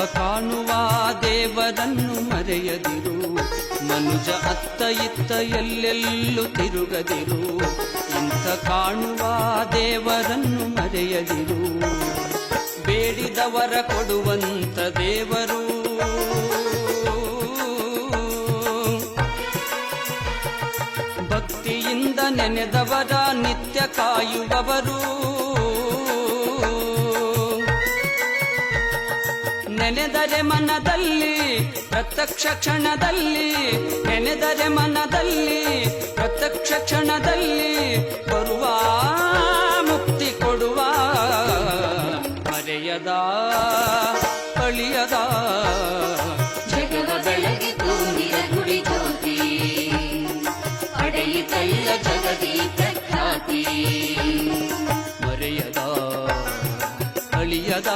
ಕಾಣುವ ದೇವರನ್ನು ಮರೆಯದಿರು, ಮನುಜ ಅತ್ತ ಇತ್ತ ಎಲ್ಲೆಲ್ಲೂ ತಿರುಗದಿರು. ಇಂಥ ಕಾಣುವ ದೇವರನ್ನು ಮರೆಯದಿರು, ಬೇಡಿದವರ ಕೊಡುವಂತ ದೇವರು. ಭಕ್ತಿಯಿಂದ ನೆನೆದವರ ನಿತ್ಯ ಕಾಯುವವರು. ನೆನೆದರೆ ಮನದಲ್ಲಿ ಪ್ರತ್ಯಕ್ಷ ಕ್ಷಣದಲ್ಲಿ, ನೆನೆದರೆ ಮನದಲ್ಲಿ ಪ್ರತ್ಯಕ್ಷ ಕ್ಷಣದಲ್ಲಿ ಬರುವ ಮುಕ್ತಿ ಕೊಡುವ ಮರೆಯದ ಅಳಿಯದ ಜಗವ ಬೆಳಗಿತು ನಿರಗುಡಿ ಜ್ಯೋತಿ, ಪಡೆಯಿತಲ್ಲ ಜಗದಿ ಪ್ರಖ್ಯಾತಿ. ಮರೆಯದ ಅಳಿಯದ